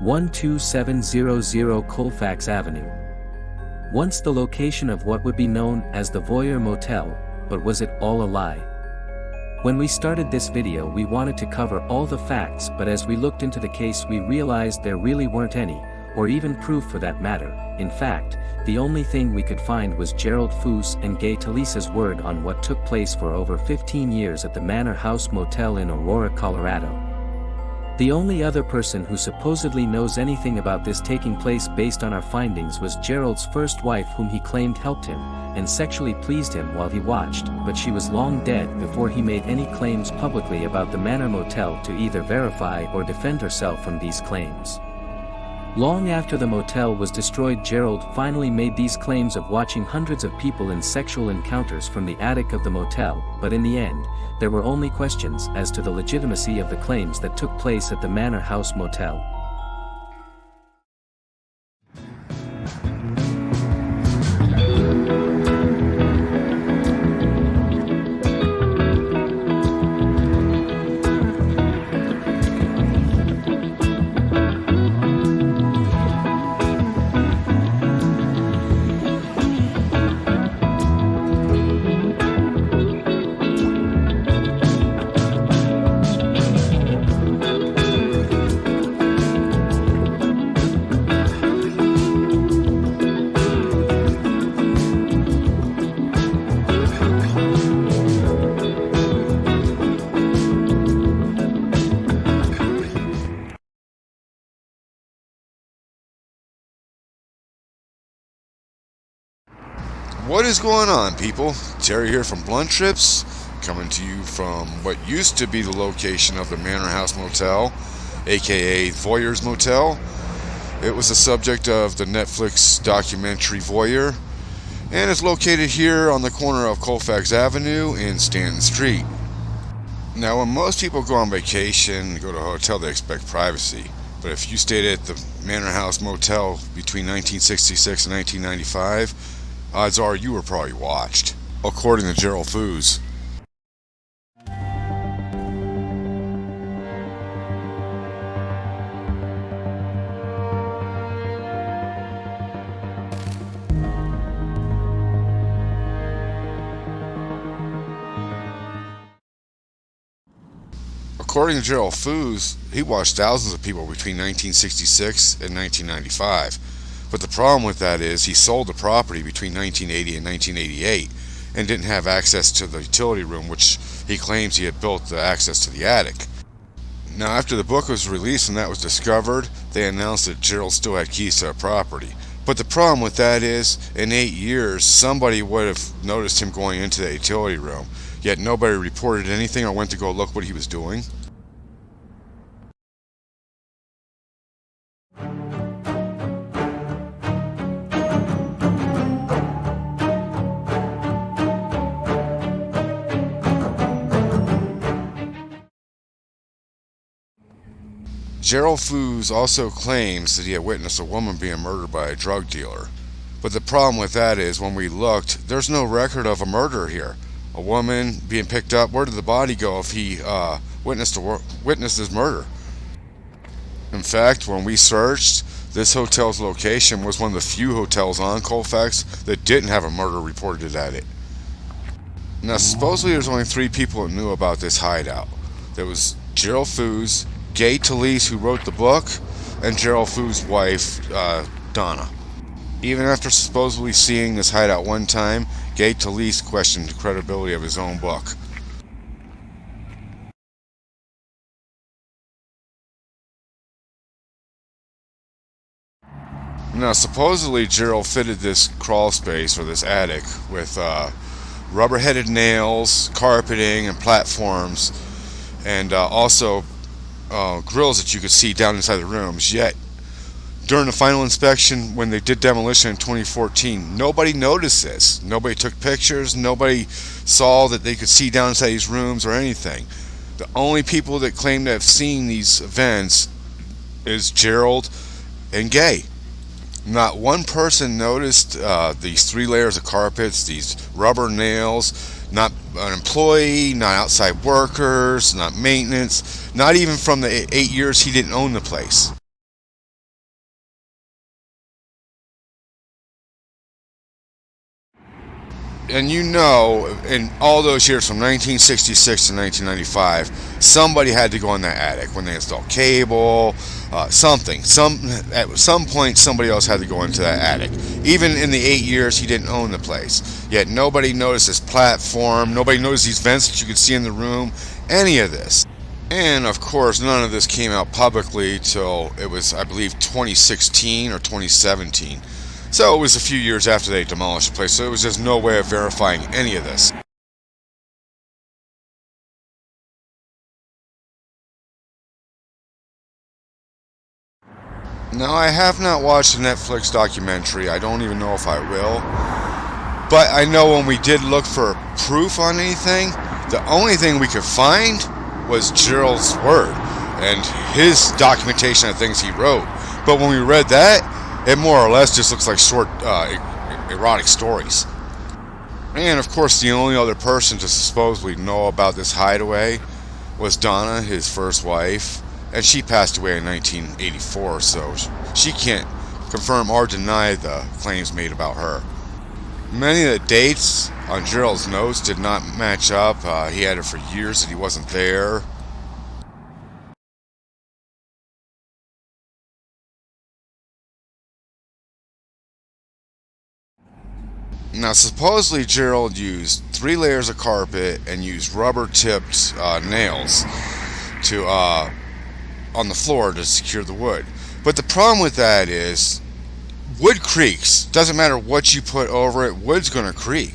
12700 Colfax Avenue. Once the location of what would be known as the Voyeur Motel, but was it all a lie? When we started this video we wanted to cover all the facts, but as we looked into the case we realized there really weren't any, or even proof for that matter. In fact, the only thing we could find was Gerald Foos and Gay Talisa's word on what took place for over 15 years at the Manor House Motel in Aurora, Colorado. The only other person who supposedly knows anything about this taking place based on our findings was Gerald's first wife, whom he claimed helped him and sexually pleased him while he watched, but she was long dead before he made any claims publicly about the Manor Motel to either verify or defend herself from these claims. Long after the motel was destroyed, Gerald finally made these claims of watching hundreds of people in sexual encounters from the attic of the motel, but in the end, there were only questions as to the legitimacy of the claims that took place at the Manor House Motel. What is going on, people? Terry here from Blunt Trips, coming to you from what used to be the location of the Manor House Motel, aka Voyeur's Motel. It was the subject of the Netflix documentary Voyeur, and it's located here on the corner of Colfax Avenue and Stanton Street. Now, when most people go on vacation, go to a hotel, they expect privacy. But if you stayed at the Manor House Motel between 1966 and 1995, odds are you were probably watched, according to Gerald Foos. According to Gerald Foos, he watched thousands of people between 1966 and 1995. But the problem with that is he sold the property between 1980 and 1988 and didn't have access to the utility room, which he claims he had built the access to the attic. Now, after the book was released and that was discovered, they announced that Gerald still had keys to the property. But the problem with that is, in 8 years, somebody would have noticed him going into the utility room, yet nobody reported anything or went to go look what he was doing. Gerald Foos also claims that he had witnessed a woman being murdered by a drug dealer. But the problem with that is, when we looked, there's no record of a murder here. A woman being picked up, where did the body go if he witnessed his murder? In fact, when we searched, this hotel's location was one of the few hotels on Colfax that didn't have a murder reported at it. Now, supposedly there's only 3 people that knew about this hideout. There was Gerald Foos, Gay Talisa, who wrote the book, and Gerald Foos' wife, Donna. Even after supposedly seeing this hideout one time, Gay Talisa questioned the credibility of his own book. Now, supposedly Gerald fitted this crawl space, or this attic, with rubber-headed nails, carpeting, and platforms, and also grills that you could see down inside the rooms. Yet, during the final inspection, when they did demolition in 2014, nobody noticed this. Nobody took pictures. Nobody saw that they could see down inside these rooms or anything. The only people that claim to have seen these events is Gerald and Gay. Not one person noticed these 3 layers of carpets, these rubber nails. Not an employee, not outside workers, not maintenance, not even from the 8 years he didn't own the place. And you know, in all those years from 1966 to 1995, somebody had to go in that attic when they installed cable, something. At some point, somebody else had to go into that attic. Even in the 8 years he didn't own the place, yet nobody noticed this platform. Nobody noticed these vents that you could see in the room. Any of this. And of course, none of this came out publicly till it was, I believe, 2016 or 2017. So it was a few years after they demolished the place, so there was just no way of verifying any of this. Now, I have not watched the Netflix documentary. I don't even know if I will. But I know when we did look for proof on anything, the only thing we could find was Gerald's word and his documentation of things he wrote. But when we read that, it more or less just looks like short erotic stories. And of course, the only other person to supposedly know about this hideaway was Donna, his first wife, and she passed away in 1984, so she can't confirm or deny the claims made about her. Many of the dates on Gerald's notes did not match up. He had it for years that he wasn't there. Now, supposedly Gerald used 3 layers of carpet and used rubber-tipped nails to on the floor to secure the wood. But the problem with that is wood creaks. Doesn't matter what you put over it, wood's gonna creak.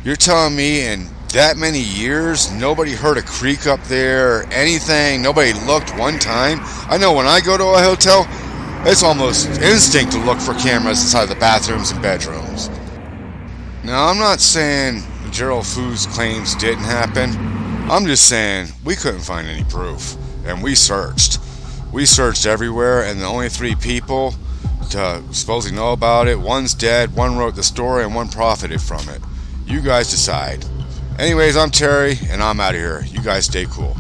You're telling me in that many years nobody heard a creak up there, anything, nobody looked one time? I know when I go to a hotel, it's almost instinct to look for cameras inside the bathrooms and bedrooms. Now, I'm not saying Gerald Foos' claims didn't happen. I'm just saying we couldn't find any proof, and we searched. We searched everywhere, and the only 3 people to supposedly know about it, one's dead, one wrote the story, and one profited from it. You guys decide. Anyways, I'm Terry, and I'm out of here. You guys stay cool.